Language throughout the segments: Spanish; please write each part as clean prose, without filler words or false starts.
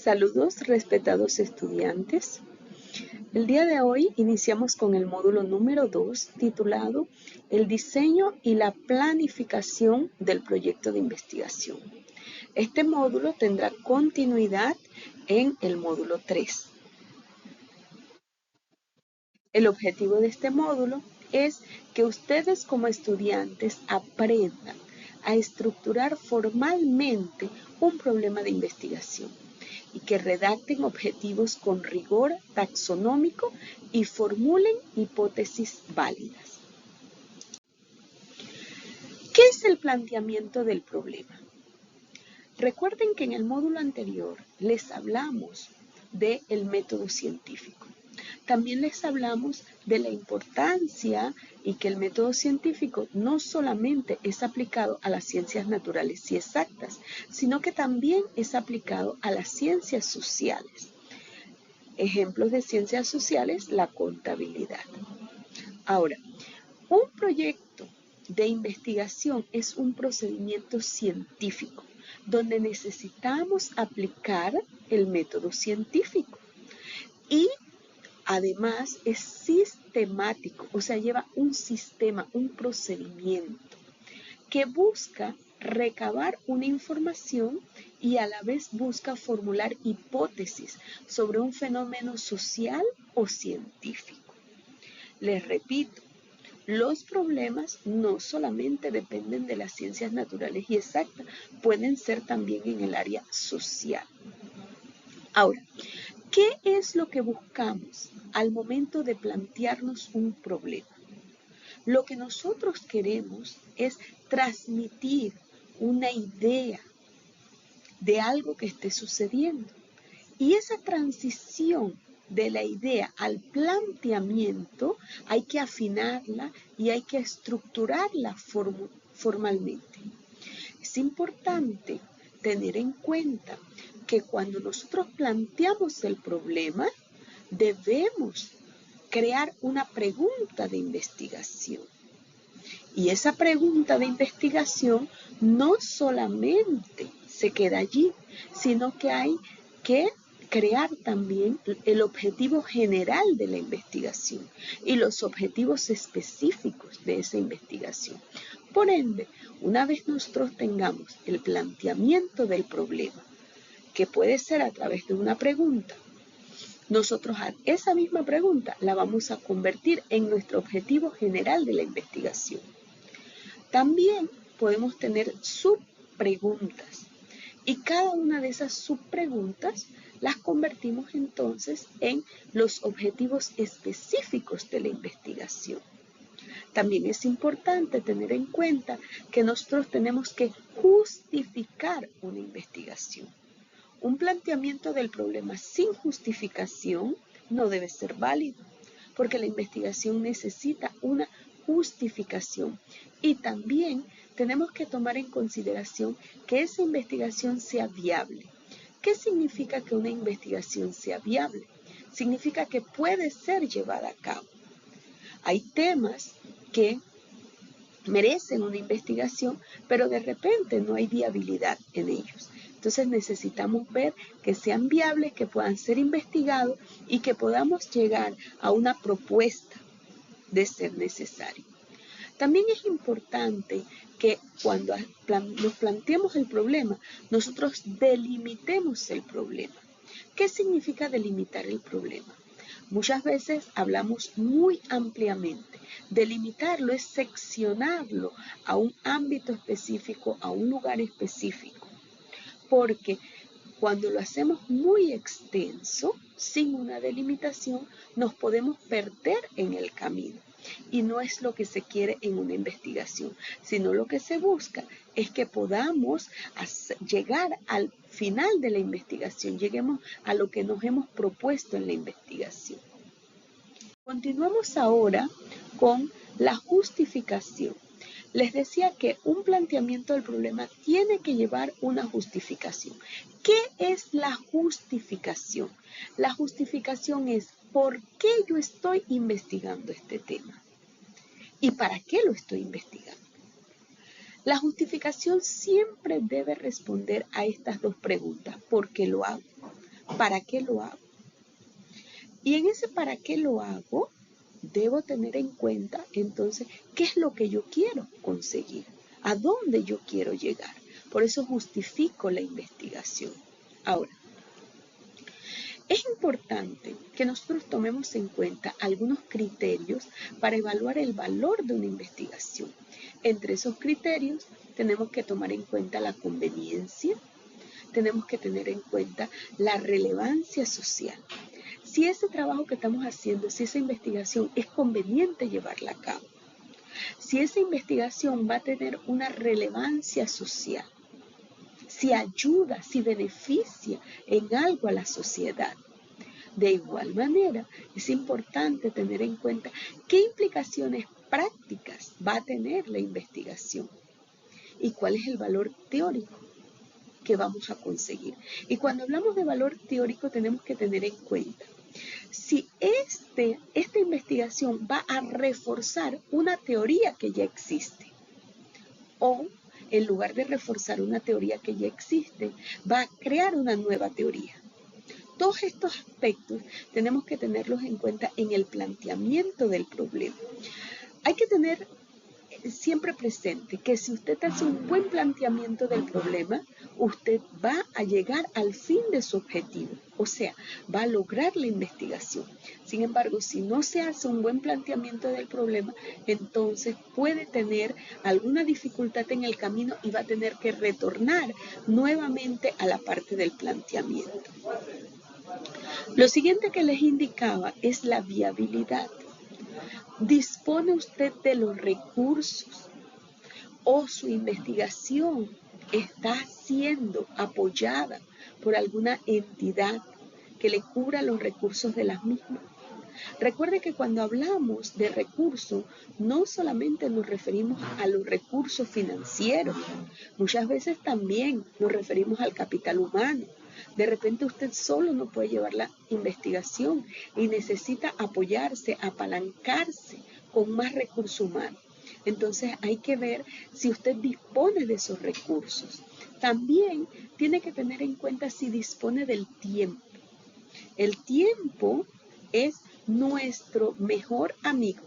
Saludos, respetados estudiantes. El día de hoy iniciamos con el módulo número 2 titulado El diseño y la planificación del proyecto de investigación. Este módulo tendrá continuidad en el módulo 3. El objetivo de este módulo es que ustedes como estudiantes aprendan a estructurar formalmente un problema de investigación y que redacten objetivos con rigor taxonómico y formulen hipótesis válidas. ¿Qué es el planteamiento del problema? Recuerden que en el módulo anterior les hablamos del método científico. También les hablamos de la importancia y que el método científico no solamente es aplicado a las ciencias naturales y exactas, sino que también es aplicado a las ciencias sociales. Ejemplos de ciencias sociales, la contabilidad. Ahora, un proyecto de investigación es un procedimiento científico donde necesitamos aplicar el método científico y además es sistemático, o sea, lleva un sistema, un procedimiento que busca recabar una información y a la vez busca formular hipótesis sobre un fenómeno social o científico. Les repito, los problemas no solamente dependen de las ciencias naturales y exactas, pueden ser también en el área social. Ahora, ¿qué es lo que buscamos al momento de plantearnos un problema? Lo que nosotros queremos es transmitir una idea de algo que esté sucediendo. Y esa transición de la idea al planteamiento hay que afinarla y hay que estructurarla formalmente. Es importante tener en cuenta que cuando nosotros planteamos el problema, debemos crear una pregunta de investigación. Y esa pregunta de investigación no solamente se queda allí, sino que hay que crear también el objetivo general de la investigación y los objetivos específicos de esa investigación. Por ende, una vez nosotros tengamos el planteamiento del problema, que puede ser a través de una pregunta, nosotros a esa misma pregunta la vamos a convertir en nuestro objetivo general de la investigación. También podemos tener subpreguntas y cada una de esas subpreguntas las convertimos entonces en los objetivos específicos de la investigación. También es importante tener en cuenta que nosotros tenemos que justificar una investigación. Un planteamiento del problema sin justificación no debe ser válido, porque la investigación necesita una justificación. Y también tenemos que tomar en consideración que esa investigación sea viable. ¿Qué significa que una investigación sea viable? Significa que puede ser llevada a cabo. Hay temas que merecen una investigación, pero de repente no hay viabilidad en ellos. Entonces necesitamos ver que sean viables, que puedan ser investigados y que podamos llegar a una propuesta de ser necesario. También es importante que cuando nos planteemos el problema, nosotros delimitemos el problema. ¿Qué significa delimitar el problema? Muchas veces hablamos muy ampliamente. Delimitarlo es seccionarlo a un ámbito específico, a un lugar específico. Porque cuando lo hacemos muy extenso, sin una delimitación, nos podemos perder en el camino. Y no es lo que se quiere en una investigación, sino lo que se busca es que podamos llegar al final de la investigación, lleguemos a lo que nos hemos propuesto en la investigación. Continuamos ahora con la justificación. Les decía que un planteamiento del problema tiene que llevar una justificación. ¿Qué es la justificación? La justificación es ¿por qué yo estoy investigando este tema? ¿Y para qué lo estoy investigando? La justificación siempre debe responder a estas dos preguntas. ¿Por qué lo hago? ¿para qué lo hago? Y en ese para qué lo hago, debo tener en cuenta entonces qué es lo que yo quiero conseguir, a dónde yo quiero llegar. Por eso justifico la investigación. Ahora, es importante que nosotros tomemos en cuenta algunos criterios para evaluar el valor de una investigación. Entre esos criterios tenemos que tomar en cuenta la conveniencia, tenemos que tener en cuenta la relevancia social. Si ese trabajo que estamos haciendo, si esa investigación es conveniente llevarla a cabo, si esa investigación va a tener una relevancia social, si ayuda, si beneficia en algo a la sociedad. De igual manera, es importante tener en cuenta qué implicaciones prácticas va a tener la investigación y cuál es el valor teórico que vamos a conseguir. Y cuando hablamos de valor teórico tenemos que tener en cuenta si esta investigación va a reforzar una teoría que ya existe o en lugar de reforzar una teoría que ya existe, va a crear una nueva teoría. Todos estos aspectos tenemos que tenerlos en cuenta en el planteamiento del problema. Hay que tener siempre presente que si usted hace un buen planteamiento del problema, usted va a llegar al fin de su objetivo, o sea, va a lograr la investigación. Sin embargo, si no se hace un buen planteamiento del problema, entonces puede tener alguna dificultad en el camino y va a tener que retornar nuevamente a la parte del planteamiento. Lo siguiente que les indicaba es la viabilidad. ¿Dispone usted de los recursos o su investigación está siendo apoyada por alguna entidad que le cubra los recursos de las mismas? Recuerde que cuando hablamos de recursos, no solamente nos referimos a los recursos financieros, muchas veces también nos referimos al capital humano. De repente usted solo no puede llevar la investigación y necesita apoyarse, apalancarse con más recursos humanos. Entonces hay que ver si usted dispone de esos recursos. También tiene que tener en cuenta si dispone del tiempo. El tiempo es nuestro mejor amigo,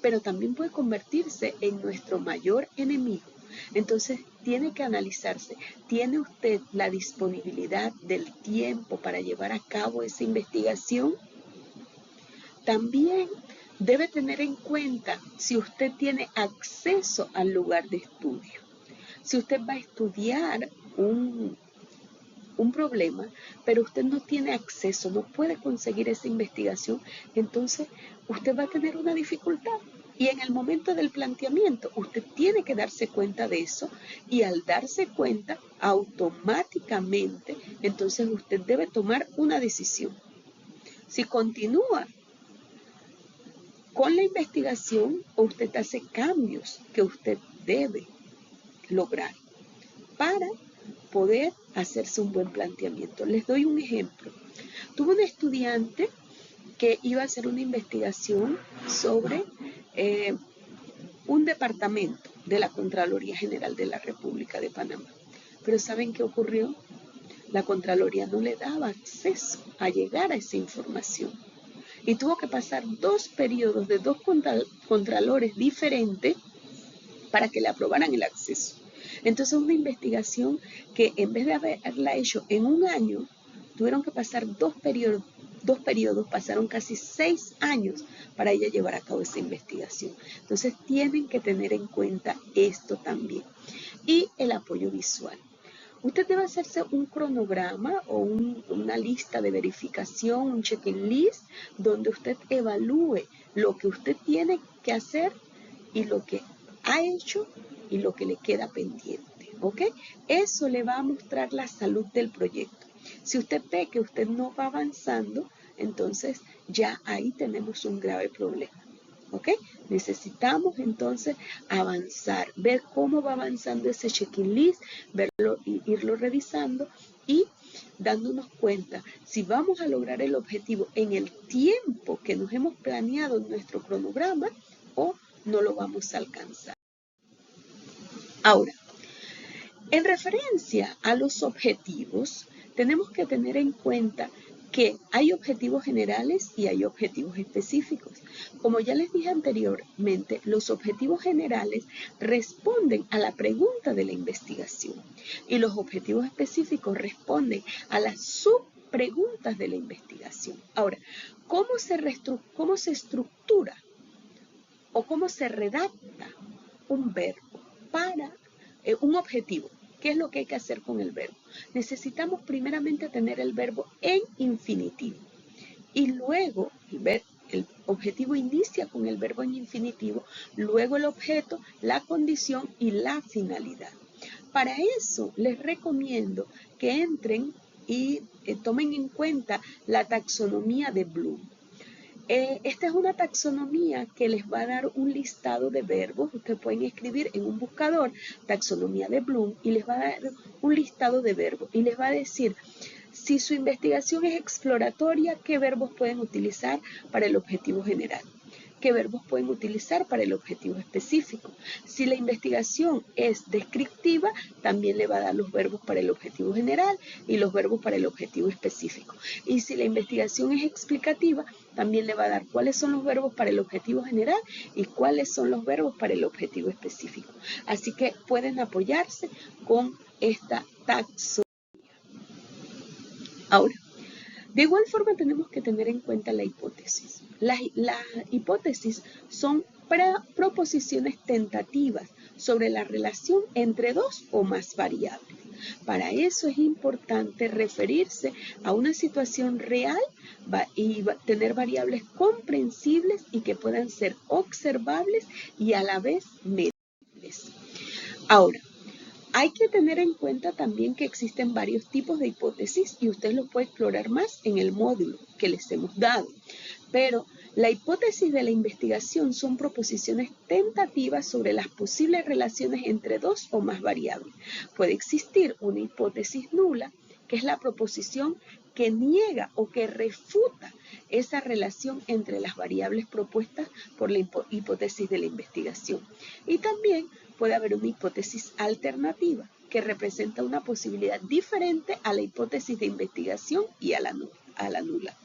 pero también puede convertirse en nuestro mayor enemigo. Entonces tiene que analizarse, ¿tiene usted la disponibilidad del tiempo para llevar a cabo esa investigación? También debe tener en cuenta si usted tiene acceso al lugar de estudio. Si usted va a estudiar un problema, pero usted no tiene acceso, no puede conseguir esa investigación, entonces usted va a tener una dificultad. Y en el momento del planteamiento, usted tiene que darse cuenta de eso y al darse cuenta, automáticamente, entonces usted debe tomar una decisión. Si continúa con la investigación o usted hace cambios que usted debe lograr para poder hacerse un buen planteamiento. Les doy un ejemplo. Tuve un estudiante que iba a hacer una investigación sobre un departamento de la Contraloría General de la República de Panamá. Pero ¿saben qué ocurrió? La Contraloría no le daba acceso a llegar a esa información. Y tuvo que pasar 2 periodos de 2 contralores diferentes para que le aprobaran el acceso. Entonces una investigación que en vez de haberla hecho en un año, tuvieron que pasar 2 periodos, pasaron casi 6 años para ella llevar a cabo esa investigación. Entonces tienen que tener en cuenta esto también. Y el apoyo visual. Usted debe hacerse un cronograma o una lista de verificación, un checklist, donde usted evalúe lo que usted tiene que hacer y lo que ha hecho y lo que le queda pendiente, ¿ok? Eso le va a mostrar la salud del proyecto. Si usted ve que usted no va avanzando, entonces ya ahí tenemos un grave problema, ¿ok? Necesitamos entonces avanzar, ver cómo va avanzando ese checklist, verlo, irlo revisando y dándonos cuenta si vamos a lograr el objetivo en el tiempo que nos hemos planeado en nuestro cronograma o no lo vamos a alcanzar. Ahora, en referencia a los objetivos, tenemos que tener en cuenta que hay objetivos generales y hay objetivos específicos. Como ya les dije anteriormente, los objetivos generales responden a la pregunta de la investigación y los objetivos específicos responden a las subpreguntas de la investigación. Ahora, ¿cómo se estructura o cómo se redacta un verbo para un objetivo? ¿Qué es lo que hay que hacer con el verbo? Necesitamos primeramente tener el verbo en infinitivo y luego el objetivo inicia con el verbo en infinitivo, luego el objeto, la condición y la finalidad. Para eso les recomiendo que entren y tomen en cuenta la taxonomía de Bloom. Esta es una taxonomía que les va a dar un listado de verbos. Ustedes pueden escribir en un buscador taxonomía de Bloom y les va a dar un listado de verbos y les va a decir si su investigación es exploratoria, qué verbos pueden utilizar para el objetivo general, qué verbos pueden utilizar para el objetivo específico. Si la investigación es descriptiva, también le va a dar los verbos para el objetivo general y los verbos para el objetivo específico. Y si la investigación es explicativa, también le va a dar cuáles son los verbos para el objetivo general y cuáles son los verbos para el objetivo específico. Así que pueden apoyarse con esta taxonomía. Ahora, de igual forma tenemos que tener en cuenta la hipótesis. Las hipótesis son proposiciones tentativas sobre la relación entre dos o más variables. Para eso es importante referirse a una situación real y tener variables comprensibles y que puedan ser observables y a la vez medibles. Ahora, hay que tener en cuenta también que existen varios tipos de hipótesis y usted los puede explorar más en el módulo que les hemos dado. Pero la hipótesis de la investigación son proposiciones tentativas sobre las posibles relaciones entre dos o más variables. Puede existir una hipótesis nula, que es la proposición que niega o que refuta esa relación entre las variables propuestas por la hipótesis de la investigación. Y también puede haber una hipótesis alternativa que representa una posibilidad diferente a la hipótesis de investigación y a la nula.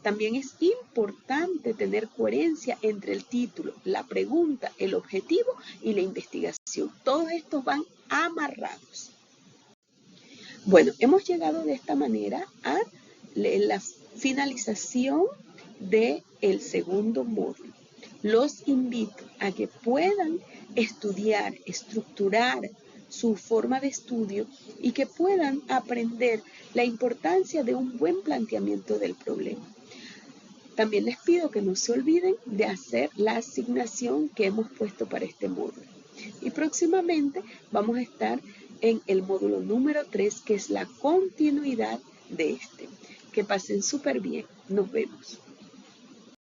También es importante tener coherencia entre el título, la pregunta, el objetivo y la investigación. Todos estos van amarrados. Bueno, hemos llegado de esta manera a la finalización del segundo módulo. Los invito a que puedan estudiar, estructurar su forma de estudio y que puedan aprender la importancia de un buen planteamiento del problema. También les pido que no se olviden de hacer la asignación que hemos puesto para este módulo. Y próximamente vamos a estar en el módulo número 3, que es la continuidad de este. Que pasen súper bien. Nos vemos.